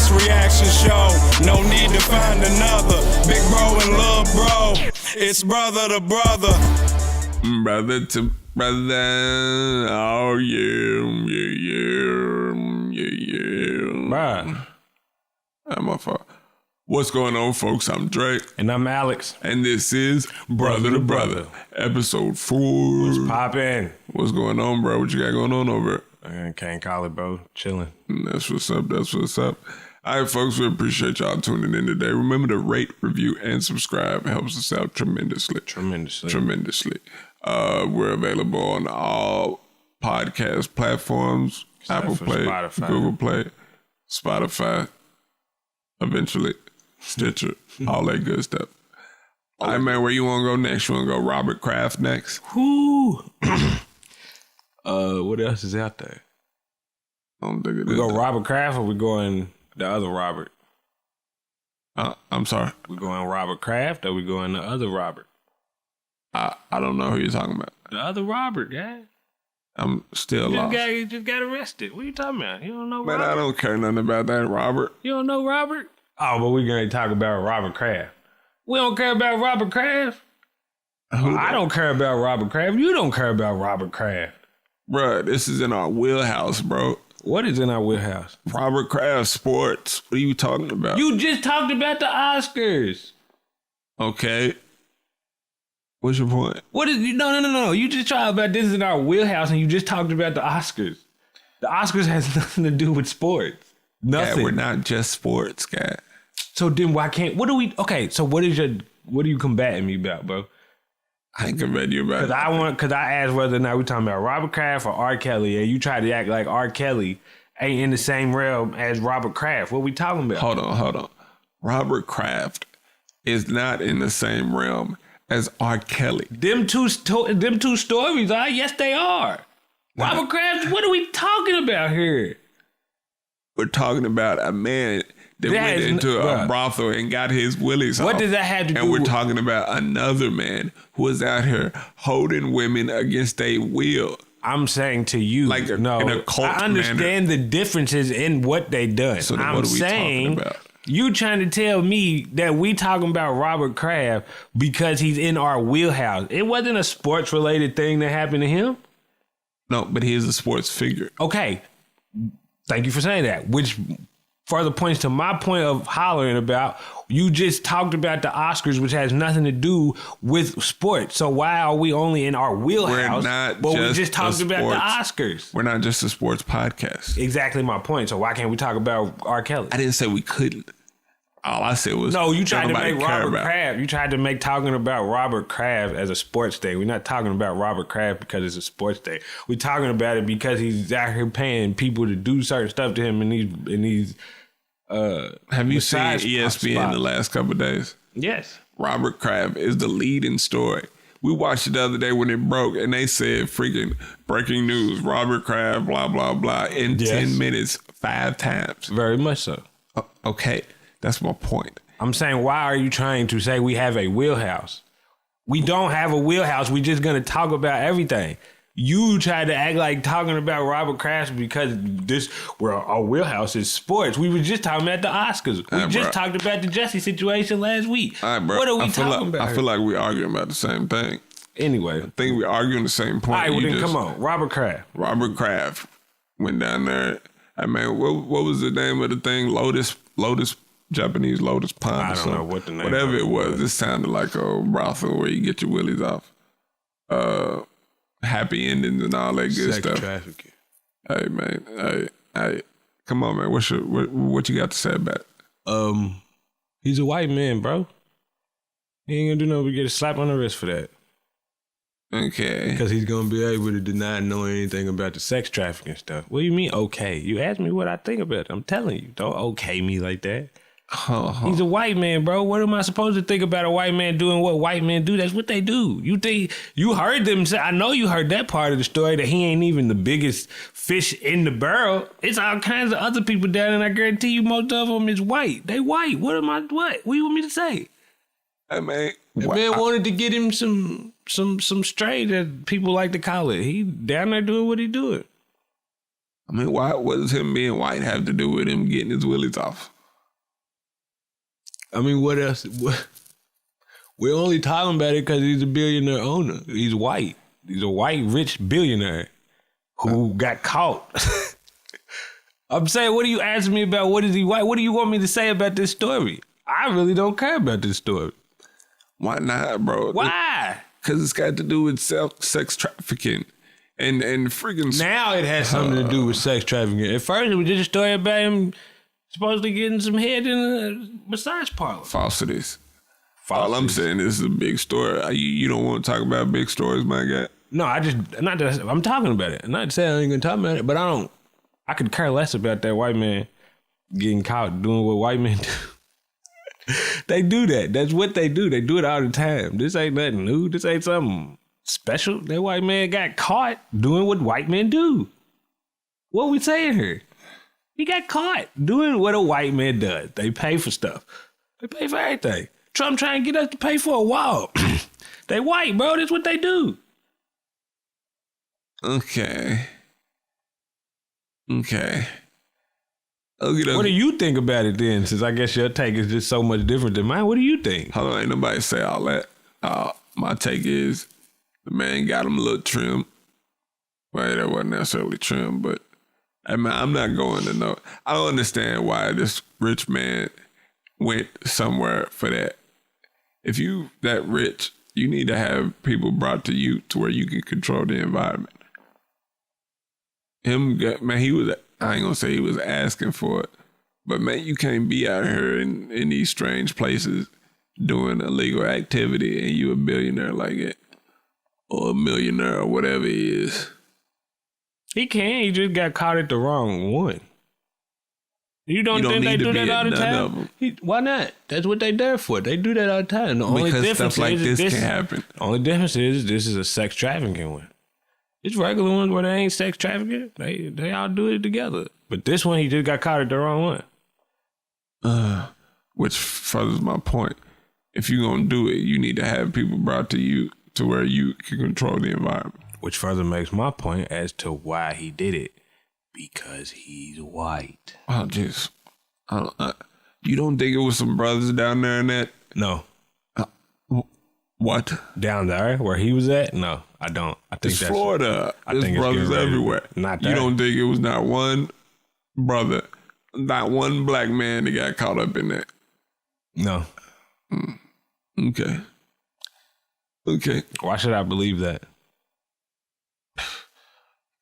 this reaction show. No need to find another. Big bro and little bro. It's brother to brother. Brother to brother. Oh, yeah. Bruh. I'm my fault. What's going on, folks? I'm Dre. And I'm Alex. And this is Brother to Brother, episode 4. What's poppin'? What's going on, bro? What you got going on over there? I can't call it, bro. Chilling. That's what's up. That's what's up. All right, folks, we appreciate y'all tuning in today. Remember to rate, review, and subscribe. It helps us out tremendously. Tremendously. We're available on all podcast platforms. Except Apple for Play, Spotify. Google Play, Spotify, eventually Stitcher, all that good stuff. All right, man, where you want to go next? You want to go Robert Kraft next? Whoo. What else is out there? I don't think it We is. go Robert Kraft or we going the other Robert? I'm sorry. We going Robert Kraft or we going the other Robert? I don't know who you're talking about. The other Robert, yeah. I'm still lost. You just got arrested. What are you talking about? You don't know Man, Robert? I don't care nothing about that, Robert. You don't know Robert? Oh, but we're going to talk about Robert Kraft. We don't care about Robert Kraft. I don't care about Robert Kraft. You don't care about Robert Kraft. Bruh, this is in our wheelhouse, bro. What is in our wheelhouse? Robert Kraft sports. What are you talking about? You just talked about the Oscars. Okay. What's your point? What is no. You just talked about this is in our wheelhouse and you just talked about the Oscars. The Oscars has nothing to do with sports. Nothing. Yeah, we're not just sports, guy. So then why can't so what are you combating me about, bro? I ain't combating you about it. Cause I asked whether or not we're talking about Robert Kraft or R. Kelly, and you tried to act like R. Kelly ain't in the same realm as Robert Kraft. What we talking about? Hold on. Robert Kraft is not in the same realm as R. Kelly. Them two stories are? Yes, they are. Robert Kraft, what are we talking about here? We're talking about a man that went into a brothel and got his willies off. What does that have to do And we're with... talking about another man who was out here holding women against their will. I'm saying to you, in a cult I understand the differences in what they done. So then I'm what are we saying talking about? You trying to tell me that we talking about Robert Kraft because he's in our wheelhouse. It wasn't a sports related thing that happened to him. No, but he is a sports figure. Okay. Thank you for saying that, which further points to my point of hollering about you just talked about the Oscars, which has nothing to do with sports. So why are we only in our wheelhouse? We just talked about the Oscars. We're not just a sports podcast. Exactly my point. So why can't we talk about R. Kelly? I didn't say we couldn't. All I said was no. You tried to make Robert Kraft. You tried to make talking about Robert Kraft as a sports day. We're not talking about Robert Kraft because it's a sports day. We're talking about it because he's out here paying people to do certain stuff to him in these. Have you seen ESPN the last couple of days? Yes. Robert Kraft is the leading story. We watched it the other day when it broke, and they said freaking breaking news, Robert Kraft, blah, blah, blah, in 10 minutes, 5 times. Very much so. Okay, that's my point. I'm saying, why are you trying to say we have a wheelhouse? We don't have a wheelhouse. We're just going to talk about everything. You tried to act like talking about Robert Kraft because our wheelhouse is sports. We were just talking about the Oscars. We just talked about the Jesse situation last week. All right, bro. What are we talking about? I feel like we're arguing about the same thing. Anyway. I think we're arguing the same point. All right, well then come on. Robert Kraft. Robert Kraft went down there. I mean, what was the name of the thing? Japanese Lotus Pond or something. I don't know what the name Whatever it was. It sounded like a brothel where you get your willies off. Happy endings and all that good stuff. Trafficking. Hey man, hey, come on man. What you got to say about it? He's a white man, bro. He ain't gonna do nothing but get a slap on the wrist for that. Okay. Because he's gonna be able to deny knowing anything about the sex trafficking stuff. What do you mean okay? You asked me what I think about it. I'm telling you, don't okay me like that. He's a white man, bro. What am I supposed to think about a white man doing what white men do? That's what they do. You think you heard them say, I know you heard that part of the story that he ain't even the biggest fish in the barrel. It's all kinds of other people down, and I guarantee you most of them is white. They white. What do you want me to say? Hey man, the man wanted to get him some straight, as people like to call it. He down there doing what he doing. I mean, what does him being white have to do with him getting his willies off? I mean, what else? We're only talking about it because he's a billionaire owner. He's white. He's a white, rich billionaire who got caught. I'm saying, what are you asking me about? What is he white? What do you want me to say about this story? I really don't care about this story. Why not, bro? Why? Because it's got to do with sex trafficking. And freaking... Now it has something to do with sex trafficking. At first, it was just a story about him supposedly getting some head in a massage parlor. Falsities. All I'm saying is a big story. You don't want to talk about big stories, my guy? No, I'm talking about it. I'm not saying I ain't going to talk about it, but I could care less about that white man getting caught doing what white men do. They do that. That's what they do. They do it all the time. This ain't nothing new. This ain't something special. That white man got caught doing what white men do. What we saying here? He got caught doing what a white man does. They pay for stuff. They pay for everything. Trump trying to get us to pay for a wall. They white, bro. That's what they do. Okay. What do you think about it then? Since I guess your take is just so much different than mine. What do you think? Hold on, ain't nobody say all that. My take is the man got him a little trim. Well, that wasn't necessarily trim, but I mean, I'm not going to know. I don't understand why this rich man went somewhere for that. If you that rich, you need to have people brought to you to where you can control the environment. Man, I ain't gonna say he was asking for it, but man, you can't be out here in these strange places doing illegal activity and you a billionaire like it, or a millionaire or whatever he is. He can. He just got caught at the wrong one. You don't think they do that all the time? Why not? That's what they there for. They do that all the time. The only difference stuff like this can happen. The only difference is this is a sex trafficking one. It's regular ones where they ain't sex trafficking. They all do it together. But this one, he just got caught at the wrong one. Which furthers my point. If you're going to do it, you need to have people brought to you to where you can control the environment. Which further makes my point as to why he did it. Because he's white. Oh, jeez. You don't think it was some brothers down there in that? No. What? Down there where he was at? No, I don't. I think it's Florida. There's brothers everywhere. Not that. You don't think it was not one brother, not one black man that got caught up in that? No. Okay. Why should I believe that?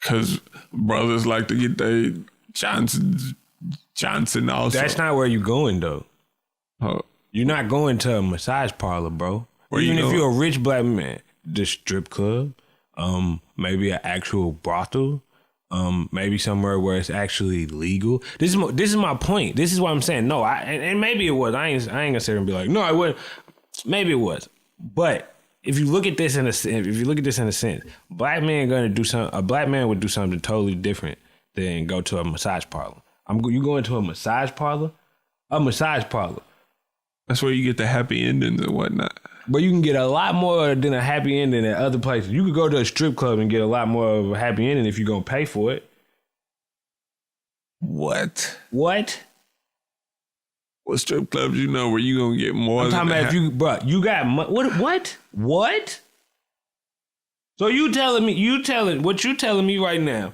Because brothers like to get their Johnson also. That's not where you're going, though. You're not going to a massage parlor, bro. Even if you're a rich black man, the strip club, maybe an actual brothel, maybe somewhere where it's actually legal. This is my point. This is what I'm saying. No, and maybe it was. I ain't gonna sit here and be like, no, I wouldn't. Maybe it was, but if you look at this in a sense, a black man would do something totally different than go to a massage parlor. You going to a massage parlor? A massage parlor. That's where you get the happy endings and whatnot. But you can get a lot more than a happy ending at other places. You could go to a strip club and get a lot more of a happy ending if you're going to pay for it. What? What strip clubs you know where you going to get more I'm talking about you got what? So what you telling me right now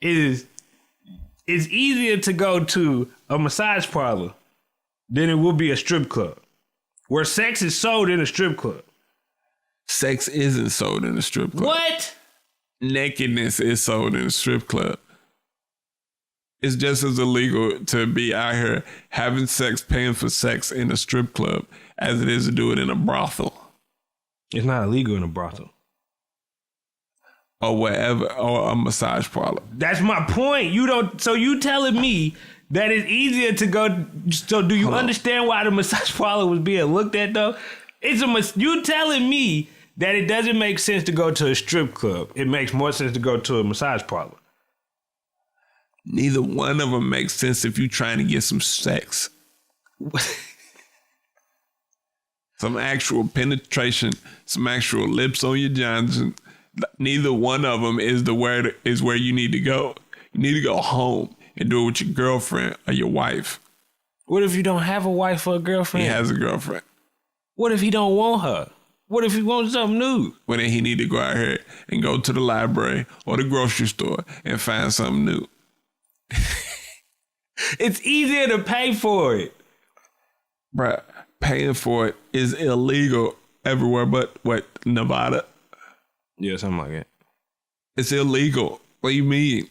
is it's easier to go to a massage parlor than it would be a strip club. Where sex is sold in a strip club. Sex isn't sold in a strip club. What? Nakedness is sold in a strip club. It's just as illegal to be out here having sex, paying for sex in a strip club as it is to do it in a brothel. It's not illegal in a brothel. Or wherever, or a massage parlor. That's my point. So you telling me that it's easier to go. So do you understand why the massage parlor was being looked at though? You telling me that it doesn't make sense to go to a strip club. It makes more sense to go to a massage parlor. Neither one of them makes sense if you're trying to get some sex. Some actual penetration, some actual lips on your Johnson. Neither one of them is where you need to go. You need to go home and do it with your girlfriend or your wife. What if you don't have a wife or a girlfriend? He has a girlfriend. What if he don't want her? What if he wants something new? Well, then he need to go out here and go to the library or the grocery store and find something new. It's easier to pay for it. Bruh, paying for it is illegal everywhere but, Nevada? Yeah, something like that. It's illegal. What do you mean?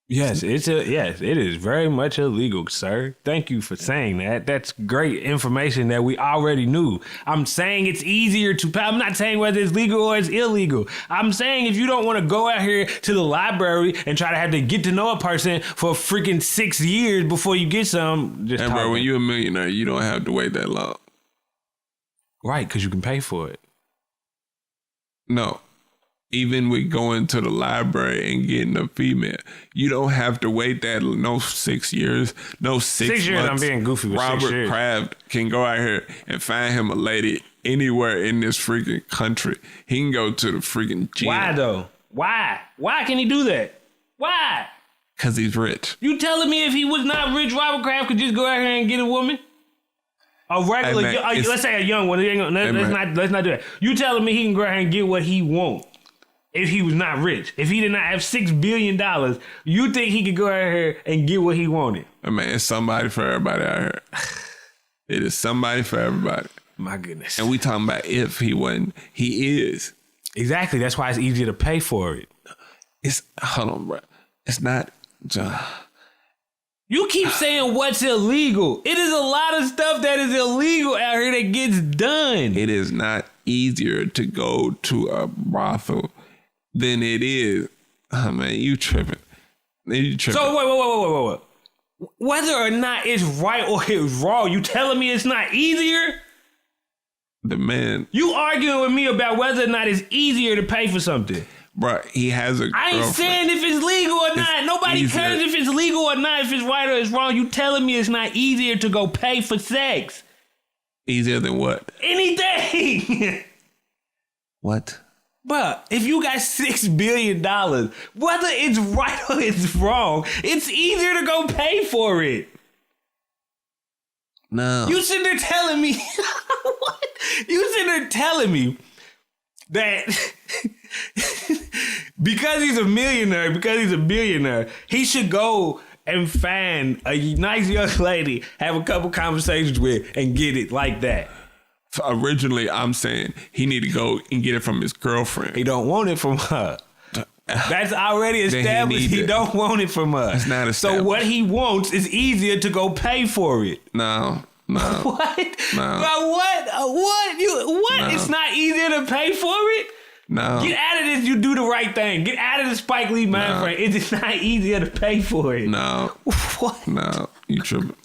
Yes, it is very much illegal, sir. Thank you for saying that. That's great information that we already knew. I'm saying it's easier to pay. I'm not saying whether it's legal or it's illegal. I'm saying if you don't want to go out here to the library and try to have to get to know a person for freaking 6 years before you get some, just And bro, when you're a millionaire, you don't have to wait that long. Right, because you can pay for it. No. Even with going to the library and getting a female, you don't have to wait that 6 years, 6 years. months. I'm being goofy with 6 years. Robert Kraft can go out here and find him a lady anywhere in this freaking country. He can go to the freaking gym. Why though? Why? Why can he do that? Why? Because he's rich. You telling me if he was not rich, Robert Kraft could just go out here and get a woman? A regular, hey man, let's say a young one. Let's not do that. You telling me he can go out here and get what he wants? If he was not rich, if he did not have $6 billion, you think he could go out here and get what he wanted? Man, it's somebody for everybody out here. It is somebody for everybody. My goodness. And we talking about if he wasn't, he is. Exactly. That's why it's easier to pay for it. Hold on, bro. It's not. You keep saying what's illegal. It is a lot of stuff that is illegal out here that gets done. It is not easier to go to a brothel than it is. Oh, man, you tripping. So wait. Whether or not it's right or it's wrong, you telling me it's not easier? The man. You arguing with me about whether or not it's easier to pay for something. Bro, he has a I ain't saying if it's legal or not. Nobody cares if it's legal or not, if it's right or it's wrong. You telling me it's not easier to go pay for sex? Easier than what? Anything. What? Bruh, if you got $6 billion, whether it's right or it's wrong, it's easier to go pay for it. No. You sitting there telling me, what? You sitting there telling me that because he's a millionaire, because he's a billionaire, he should go and find a nice young lady, have a couple conversations with, and get it like that. Originally, I'm saying he need to go and get it from his girlfriend. He don't want it from her. That's already established. He don't want it from us. That's not established. So what he wants is easier to go pay for it. No. What? No. But what? What? No. It's not easier to pay for it? No. Get out of this. You do the right thing. Get out of the Spike Lee mind frame. It's not easier to pay for it. No. What? No. You tripping.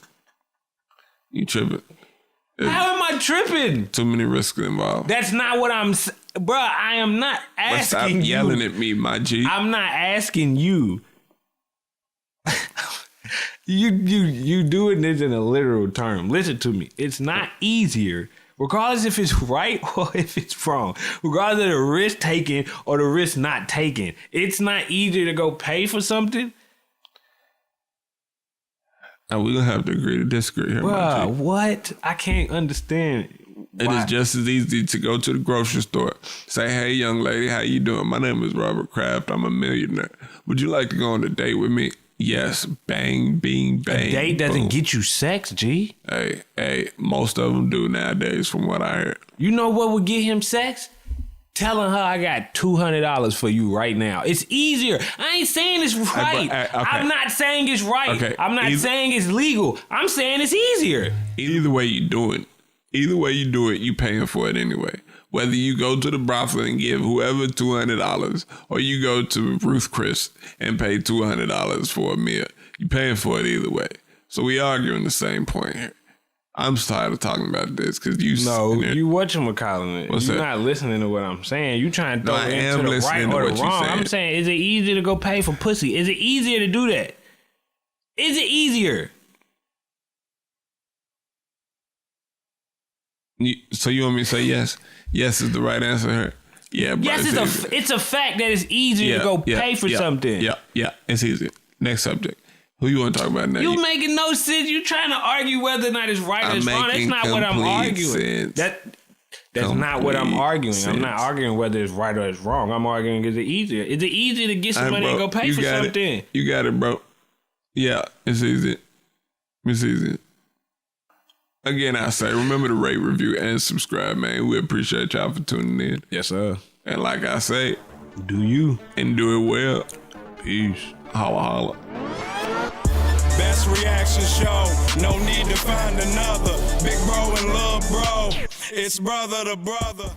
How am I tripping? Too many risks involved. That's not what I'm... Bruh, I am not asking stop you. yelling at me, my G. I'm not asking you. You doing this in a literal term. Listen to me. It's not easier, regardless if it's right or if it's wrong. Regardless of the risk taken or the risk not taken. It's not easier to go pay for something. Now we're going to have to agree to disagree here, my G. What? I can't understand. It is just as easy to go to the grocery store. Say, hey, young lady, how you doing? My name is Robert Kraft. I'm a millionaire. Would you like to go on a date with me? Yes. Bang, bing, bang. A date doesn't boom. get you sex, G. Hey, most of them do nowadays from what I heard. You know what would get him sex? Telling her I got $200 for you right now. It's easier. I ain't saying it's right. Okay. I'm not saying it's right. Okay. I'm not saying it's legal. I'm saying it's easier. Either way you do it, you paying for it anyway. Whether you go to the brothel and give whoever $200 or you go to Ruth Chris and pay $200 for a meal, you paying for it either way. So we arguing the same point here. I'm just tired of talking about this because you whatchamacallit it. You're not listening to what I'm saying. You trying to throw it into the right or the wrong. I'm saying, is it easier to go pay for pussy? Is it easier to do that? Is it easier? So you want me to say yes? Yes is the right answer here. Yeah, bro. Yes, it's a fact that it's easier to go pay for something. Yeah, it's easier. Next subject. Who you want to talk about now? You making no sense. You trying to argue whether or not it's right or it's wrong. That's not what I'm arguing. That's not what I'm arguing. Sense. I'm not arguing whether it's right or it's wrong. I'm arguing is it easier? Is it easier to get some money and go pay for something? You got it, bro. Yeah, it's easy. It's easy. Again, I say, remember to rate, review, and subscribe, man. We appreciate y'all for tuning in. Yes, sir. And like I say, do you and do it well. Peace. Holla, holla. Best reaction show, no need to find another. Big bro and little bro, it's brother to brother.